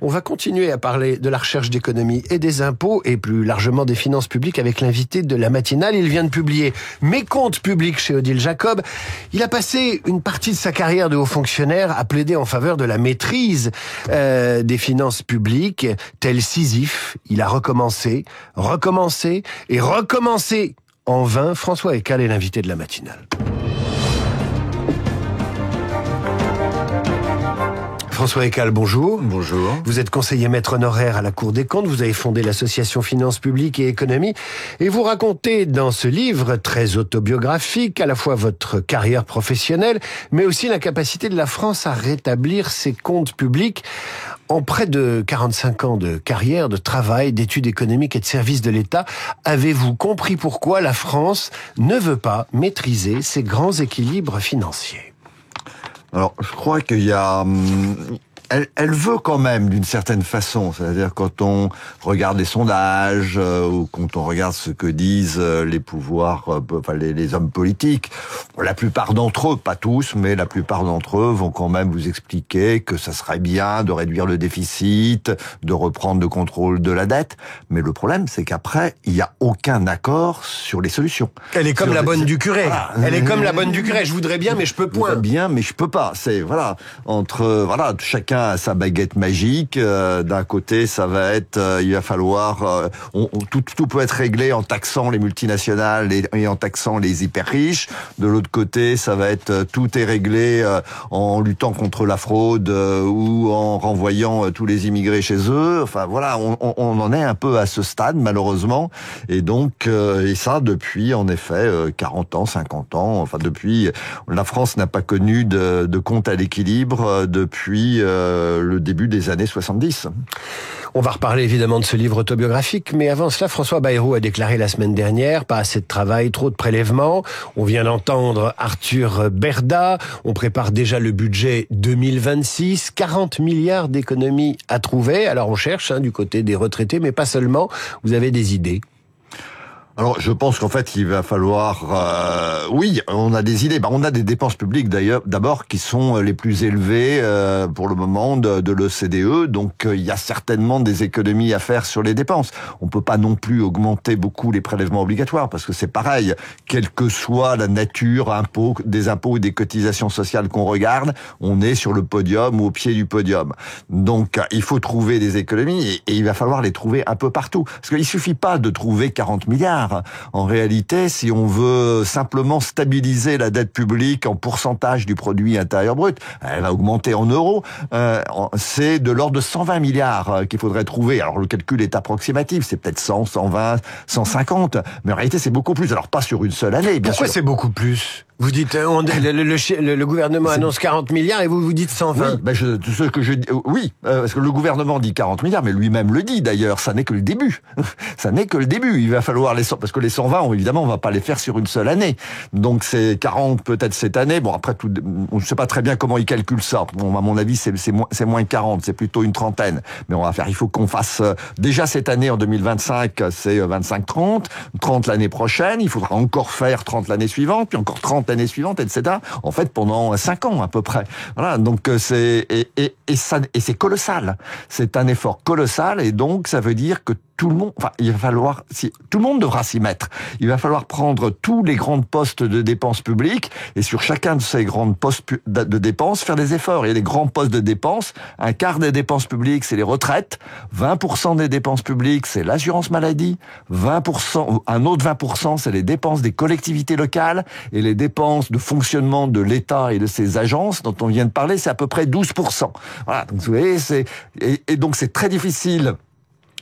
On va continuer à parler de la recherche d'économie et des impôts et plus largement des finances publiques avec l'invité de la matinale. Il vient de publier Mes comptes publics chez Odile Jacob. Il a passé une partie de sa carrière de haut fonctionnaire à plaider en faveur de la maîtrise des finances publiques. Tel Sisyphe, il a recommencé et recommencé en vain. François Ekal est l'invité de la matinale. François Ekal, bonjour. Bonjour. Vous êtes conseiller maître honoraire à la Cour des comptes. Vous avez fondé l'association Finances publiques et économie. Et vous racontez dans ce livre très autobiographique à la fois votre carrière professionnelle, mais aussi l'incapacité de la France à rétablir ses comptes publics. En près de 45 ans de carrière, de travail, d'études économiques et de services de l'État, avez-vous compris pourquoi la France ne veut pas maîtriser ses grands équilibres financiers ? Alors, je crois qu'il y a... Elle veut quand même d'une certaine façon, c'est-à-dire quand on regarde les sondages ou quand on regarde ce que disent les pouvoirs, enfin les hommes politiques, la plupart d'entre eux, pas tous, mais la plupart d'entre eux vont quand même vous expliquer que ça serait bien de réduire le déficit, de reprendre le contrôle de la dette. Mais le problème, c'est qu'après, il n'y a aucun accord sur les solutions. Elle est comme la bonne du curé. Voilà. Elle est comme la bonne du curé. Je voudrais bien, mais je peux point. Je voudrais bien, mais je peux pas. C'est chacun a sa baguette magique. D'un côté, ça va être, il va falloir, tout peut être réglé en taxant les multinationales et en taxant les hyper riches. De l'autre côté, ça va être, tout est réglé en luttant contre la fraude ou en renvoyant tous les immigrés chez eux. Enfin voilà, on en est un peu à ce stade malheureusement. Et donc, et ça depuis en effet 40 ans, 50 ans. Enfin depuis, la France n'a pas connu de compte à l'équilibre depuis le début des années 70. On va reparler évidemment de ce livre autobiographique, mais avant cela, François Bayrou a déclaré la semaine dernière, pas assez de travail, trop de prélèvements. On vient d'entendre Arthur Berda, on prépare déjà le budget 2026, 40 milliards d'économies à trouver. Alors on cherche du côté des retraités, mais pas seulement. Vous avez des idées ? Alors, je pense qu'en fait, il va falloir... oui, on a des idées. On a des dépenses publiques, d'ailleurs, d'abord, qui sont les plus élevées pour le moment de l'OCDE. Donc, il y a certainement des économies à faire sur les dépenses. On peut pas non plus augmenter beaucoup les prélèvements obligatoires, parce que c'est pareil. Quelle que soit la nature des impôts et des cotisations sociales qu'on regarde, on est sur le podium ou au pied du podium. Donc, il faut trouver des économies et il va falloir les trouver un peu partout. Parce qu'il suffit pas de trouver 40 milliards. En réalité, si on veut simplement stabiliser la dette publique en pourcentage du produit intérieur brut, elle va augmenter en euros, c'est de l'ordre de 120 milliards qu'il faudrait trouver. Alors le calcul est approximatif, c'est peut-être 100, 120, 150, mais en réalité c'est beaucoup plus. Alors pas sur une seule année, bien Pourquoi sûr. C'est beaucoup plus ? Vous dites, le gouvernement annonce 40 milliards et vous dites 120. Oui, parce que le gouvernement dit 40 milliards, mais lui-même le dit d'ailleurs, ça n'est que le début. Ça n'est que le début. Il va falloir parce que les 120, évidemment, on va pas les faire sur une seule année. Donc c'est 40 peut-être cette année. Bon, après, on ne sait pas très bien comment ils calculent ça. Bon, à mon avis, c'est moins 40, c'est plutôt une trentaine. Mais il faut qu'on fasse, déjà cette année, en 2025, c'est 25-30, 30 l'année prochaine, il faudra encore faire 30 l'année suivante, puis encore 30 l'année suivante, etc. En fait, pendant 5 ans à peu près. Voilà, donc c'est colossal. C'est un effort colossal et donc ça veut dire que tout le monde devra s'y mettre. Il va falloir prendre tous les grands postes de dépenses publiques et sur chacun de ces grands postes de dépenses faire des efforts. Il y a des grands postes de dépenses. Un quart des dépenses publiques, c'est les retraites. 20% des dépenses publiques, c'est l'assurance maladie. 20%, un autre 20%, c'est les dépenses des collectivités locales et les dépenses de fonctionnement de l'État et de ses agences dont on vient de parler, c'est à peu près 12%. Voilà. Donc, vous voyez, et donc c'est très difficile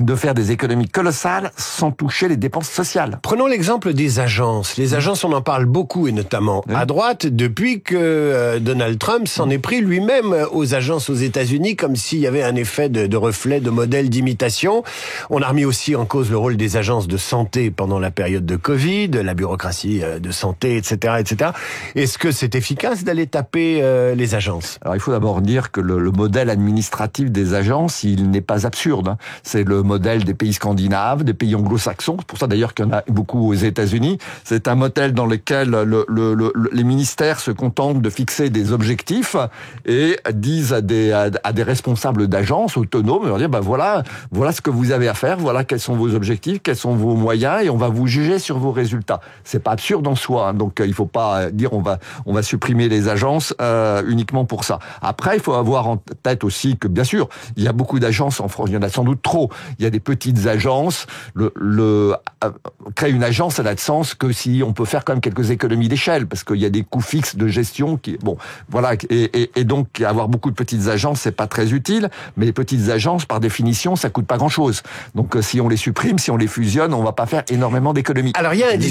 de faire des économies colossales sans toucher les dépenses sociales. Prenons l'exemple des agences. Les agences, on en parle beaucoup, et notamment à droite, depuis que Donald Trump s'en est pris lui-même aux agences aux États-Unis, comme s'il y avait un effet de reflet, de modèle d'imitation. On a remis aussi en cause le rôle des agences de santé pendant la période de Covid, la bureaucratie de santé, etc., etc. Est-ce que c'est efficace d'aller taper les agences ? Alors, il faut d'abord dire que le modèle administratif des agences, il n'est pas absurde. C'est le modèle des pays scandinaves, des pays anglo-saxons. C'est pour ça d'ailleurs qu'il y en a beaucoup aux États-Unis. C'est un modèle dans lequel les ministères se contentent de fixer des objectifs et disent à des responsables d'agences autonomes, leur dire voilà ce que vous avez à faire, voilà quels sont vos objectifs, quels sont vos moyens, et on va vous juger sur vos résultats. C'est pas absurde en soi, hein, donc il faut pas dire on va supprimer les agences uniquement pour ça. Après, il faut avoir en tête aussi que bien sûr, il y a beaucoup d'agences en France, il y en a sans doute trop. Il y a des petites agences. Créer une agence, ça n'a de sens que si on peut faire quand même quelques économies d'échelle, parce qu'il y a des coûts fixes de gestion qui, bon, voilà, et donc avoir beaucoup de petites agences, c'est pas très utile. Mais les petites agences, par définition, ça coûte pas grand-chose. Donc si on les supprime, si on les fusionne, on va pas faire énormément d'économies. Alors il y a les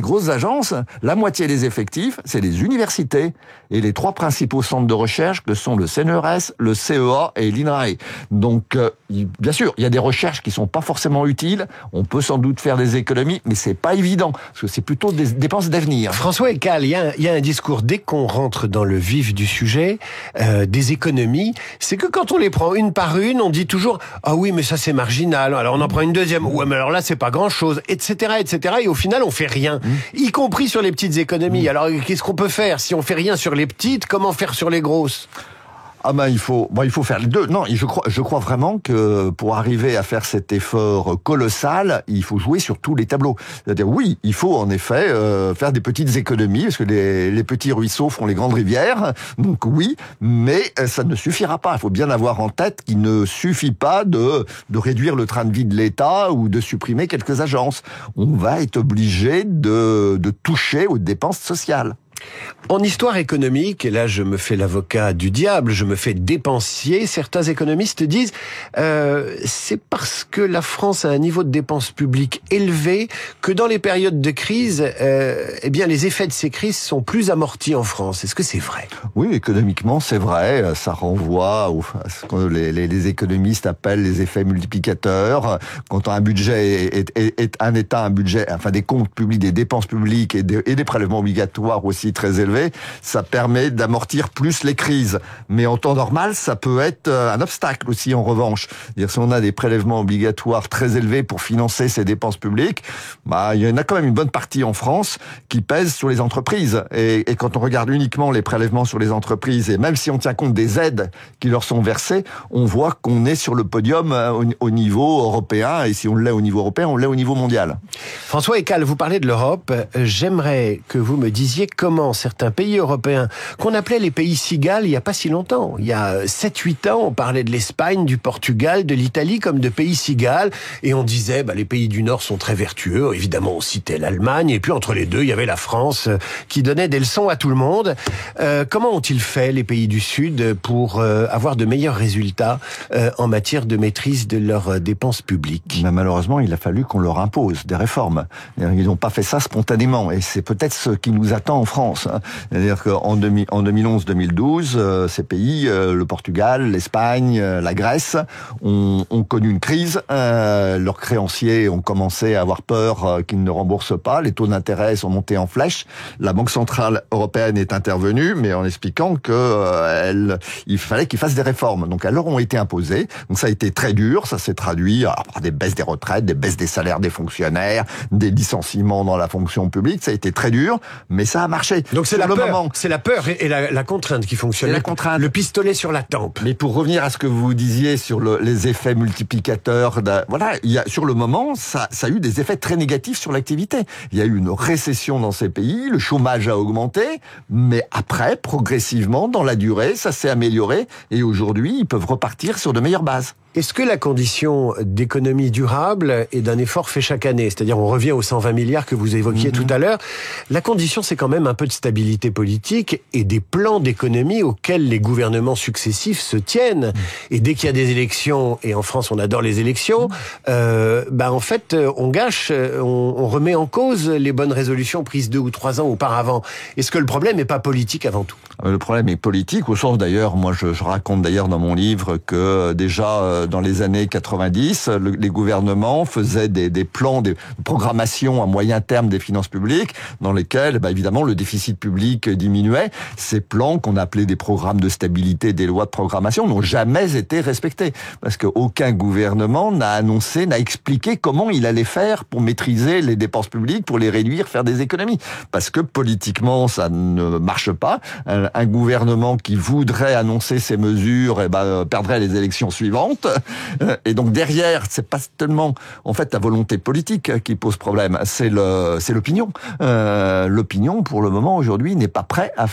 grosses agences, la moitié des effectifs, c'est les universités et les 3 principaux centres de recherche que sont le CNRS, le CEA et l'INRAE. Donc bien sûr, il y a des recherches qui sont pas forcément utiles. On peut sans doute faire des économies, mais c'est pas évident parce que c'est plutôt des dépenses d'avenir. François Ekal, il y a un discours dès qu'on rentre dans le vif du sujet des économies, c'est que quand on les prend une par une, on dit toujours ah oui mais ça c'est marginal. Alors on en prend une deuxième, ouais mais alors là c'est pas grand chose, etc. Et au final on fait rien, y compris sur les petites économies. Alors qu'est-ce qu'on peut faire si on fait rien sur les petites? Comment faire sur les grosses? Ah ben il faut faire les deux. Non, je crois vraiment que pour arriver à faire cet effort colossal, il faut jouer sur tous les tableaux. C'est-à-dire oui, il faut en effet faire des petites économies parce que les petits ruisseaux font les grandes rivières. Donc oui, mais ça ne suffira pas. Il faut bien avoir en tête qu'il ne suffit pas de réduire le train de vie de l'État ou de supprimer quelques agences. On va être obligé de toucher aux dépenses sociales. En histoire économique, et là je me fais l'avocat du diable, je me fais dépensier, certains économistes disent c'est parce que la France a un niveau de dépenses publiques élevé que dans les périodes de crise, eh bien les effets de ces crises sont plus amortis en France. Est-ce que c'est vrai? Oui, économiquement c'est vrai, ça renvoie à ce que les économistes appellent les effets multiplicateurs. Quand un budget est un État, un budget, enfin des comptes publics, des dépenses publiques et des prélèvements obligatoires aussi très élevé, ça permet d'amortir plus les crises. Mais en temps normal, ça peut être un obstacle aussi en revanche. C'est-à-dire, si on a des prélèvements obligatoires très élevés pour financer ces dépenses publiques, il y en a quand même une bonne partie en France qui pèse sur les entreprises. Et quand on regarde uniquement les prélèvements sur les entreprises, et même si on tient compte des aides qui leur sont versées, on voit qu'on est sur le podium au niveau européen. Et si on l'est au niveau européen, on l'est au niveau mondial. François Ekal, vous parlez de l'Europe. J'aimerais que vous me disiez comment certains pays européens, qu'on appelait les pays cigales il n'y a pas si longtemps. Il y a 7-8 ans, on parlait de l'Espagne, du Portugal, de l'Italie comme de pays cigales. Et on disait, les pays du Nord sont très vertueux. Évidemment, on citait l'Allemagne. Et puis, entre les deux, il y avait la France qui donnait des leçons à tout le monde. Comment ont-ils fait, les pays du Sud, pour avoir de meilleurs résultats en matière de maîtrise de leurs dépenses publiques? Mais malheureusement, il a fallu qu'on leur impose des réformes. Ils n'ont pas fait ça spontanément. Et c'est peut-être ce qui nous attend en France. C'est-à-dire qu'en 2011-2012, ces pays, le Portugal, l'Espagne, la Grèce, ont connu une crise. Leurs créanciers ont commencé à avoir peur qu'ils ne remboursent pas. Les taux d'intérêt sont montés en flèche. La Banque centrale européenne est intervenue, mais en expliquant il fallait qu'ils fassent des réformes. Donc elles leur ont été imposées. Donc ça a été très dur. Ça s'est traduit par des baisses des retraites, des baisses des salaires des fonctionnaires, des licenciements dans la fonction publique. Ça a été très dur, mais ça a marché. Donc c'est la peur et la contrainte qui fonctionne. La contrainte. Le pistolet sur la tempe. Mais pour revenir à ce que vous disiez sur les effets multiplicateurs, sur le moment, ça a eu des effets très négatifs sur l'activité. Il y a eu une récession dans ces pays, le chômage a augmenté, mais après, progressivement, dans la durée, ça s'est amélioré et aujourd'hui, ils peuvent repartir sur de meilleures bases. Est-ce que la condition d'économie durable est d'un effort fait chaque année? C'est-à-dire, on revient aux 120 milliards que vous évoquiez tout à l'heure. La condition, c'est quand même un peu de stabilité politique et des plans d'économie auxquels les gouvernements successifs se tiennent. Et dès qu'il y a des élections, et en France, on adore les élections, en fait, on gâche, on remet en cause les bonnes résolutions prises 2 ou 3 ans auparavant. Est-ce que le problème n'est pas politique avant tout? Le problème est politique, au sens d'ailleurs, moi je raconte d'ailleurs dans mon livre que déjà dans les années 90, les gouvernements faisaient des plans, des programmations à moyen terme des finances publiques, dans lesquels, évidemment, le déficit public diminuait. Ces plans, qu'on appelait des programmes de stabilité, des lois de programmation, n'ont jamais été respectés. Parce qu'aucun gouvernement n'a annoncé, n'a expliqué comment il allait faire pour maîtriser les dépenses publiques, pour les réduire, faire des économies. Parce que politiquement, ça ne marche pas. Un gouvernement qui voudrait annoncer ces mesures, perdrait les élections suivantes. Et donc derrière, c'est pas tellement en fait la volonté politique qui pose problème, c'est l'opinion. L'opinion, pour le moment, aujourd'hui, n'est pas prêt à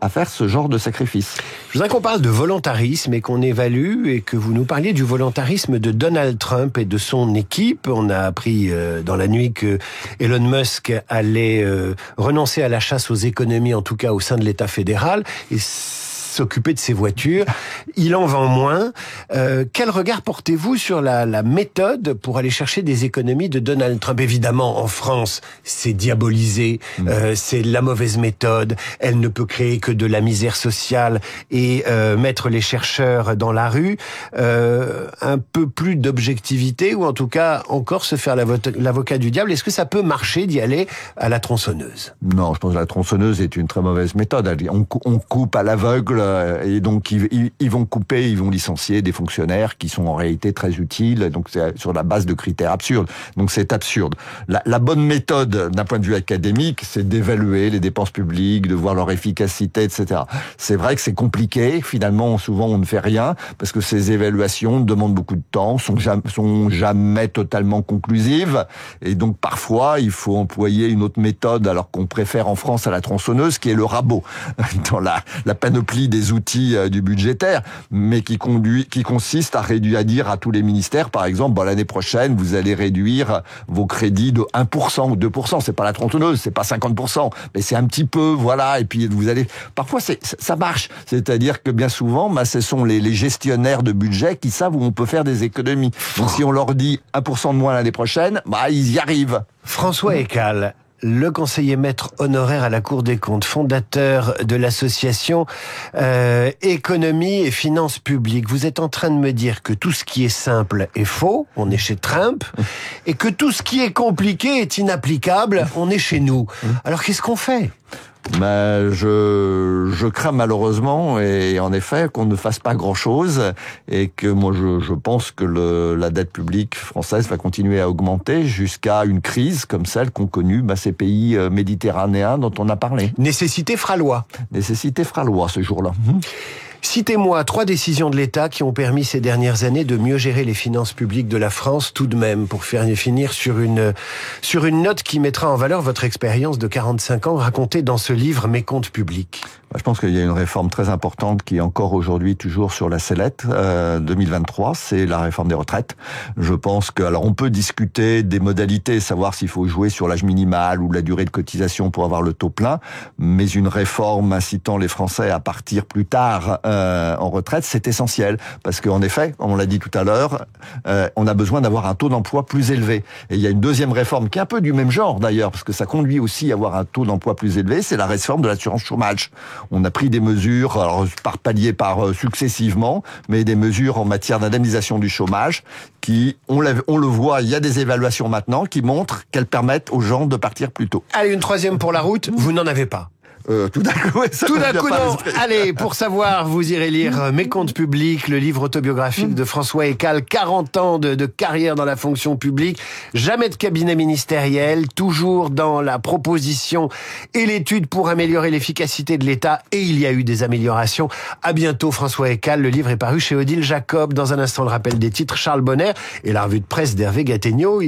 faire ce genre de sacrifice. Je voudrais qu'on parle de volontarisme et qu'on évalue, et que vous nous parliez du volontarisme de Donald Trump et de son équipe. On a appris dans la nuit que Elon Musk allait renoncer à la chasse aux économies, en tout cas au sein de l'État fédéral, et s'occuper de ses voitures. Il en vend moins. Quel regard portez-vous sur la méthode pour aller chercher des économies de Donald Trump? Évidemment, en France, c'est diabolisé. C'est la mauvaise méthode. Elle ne peut créer que de la misère sociale et mettre les chercheurs dans la rue. Un peu plus d'objectivité, ou en tout cas encore se faire l'avocat du diable. Est-ce que ça peut marcher d'y aller à la tronçonneuse? Non, je pense que la tronçonneuse est une très mauvaise méthode. On coupe à l'aveugle, et donc ils vont couper, ils vont licencier des fonctionnaires qui sont en réalité très utiles, donc c'est sur la base de critères absurdes. Donc c'est absurde. La bonne méthode d'un point de vue académique, c'est d'évaluer les dépenses publiques, de voir leur efficacité, etc. C'est vrai que c'est compliqué, finalement souvent on ne fait rien, parce que ces évaluations demandent beaucoup de temps, sont jamais totalement conclusives, et donc parfois il faut employer une autre méthode, alors qu'on préfère en France à la tronçonneuse, qui est le rabot, dans la panoplie des outils du budgétaire, mais qui consiste à dire à tous les ministères, par exemple, l'année prochaine, vous allez réduire vos crédits de 1% ou 2%. C'est pas la tronçonneuse, c'est pas 50%, mais c'est un petit peu, voilà, et puis vous allez... Parfois, ça marche. C'est-à-dire que bien souvent, ce sont les gestionnaires de budget qui savent où on peut faire des économies. Donc si on leur dit 1% de moins l'année prochaine, ils y arrivent. François Ekal, le conseiller maître honoraire à la Cour des comptes, fondateur de l'association Économie et Finances Publiques. Vous êtes en train de me dire que tout ce qui est simple est faux, on est chez Trump, et que tout ce qui est compliqué est inapplicable, on est chez nous. Alors qu'est-ce qu'on fait ? Je crains malheureusement, et en effet, qu'on ne fasse pas grand-chose, et que moi je pense que la dette publique française va continuer à augmenter jusqu'à une crise comme celle qu'ont connue ces pays méditerranéens dont on a parlé. Nécessité fera loi. Nécessité fera loi ce jour-là. Citez-moi 3 décisions de l'État qui ont permis ces dernières années de mieux gérer les finances publiques de la France, tout de même, pour finir sur une note qui mettra en valeur votre expérience de 45 ans racontée dans ce livre Mes comptes publics. Je pense qu'il y a une réforme très importante qui est encore aujourd'hui toujours sur la sellette 2023, c'est la réforme des retraites. Je pense que, alors on peut discuter des modalités, savoir s'il faut jouer sur l'âge minimal ou la durée de cotisation pour avoir le taux plein, mais une réforme incitant les Français à partir plus tard en retraite, c'est essentiel, parce qu'en effet, on l'a dit tout à l'heure, on a besoin d'avoir un taux d'emploi plus élevé. Et il y a une deuxième réforme qui est un peu du même genre d'ailleurs, parce que ça conduit aussi à avoir un taux d'emploi plus élevé, c'est la réforme de l'assurance chômage. On a pris des mesures, alors par palier, successivement, mais des mesures en matière d'indemnisation du chômage qui, on le voit, il y a des évaluations maintenant qui montrent qu'elles permettent aux gens de partir plus tôt. Allez, une troisième pour la route, vous n'en avez pas. Tout d'un coup, non. Allez, pour savoir, vous irez lire Mes comptes publics, le livre autobiographique de François Ekal, 40 ans de carrière dans la fonction publique, jamais de cabinet ministériel, toujours dans la proposition et l'étude pour améliorer l'efficacité de l'État, et il y a eu des améliorations. À bientôt, François Ekal. Le livre est paru chez Odile Jacob. Dans un instant, le rappel des titres, Charles Bonner et la revue de presse d'Hervé Gattegno.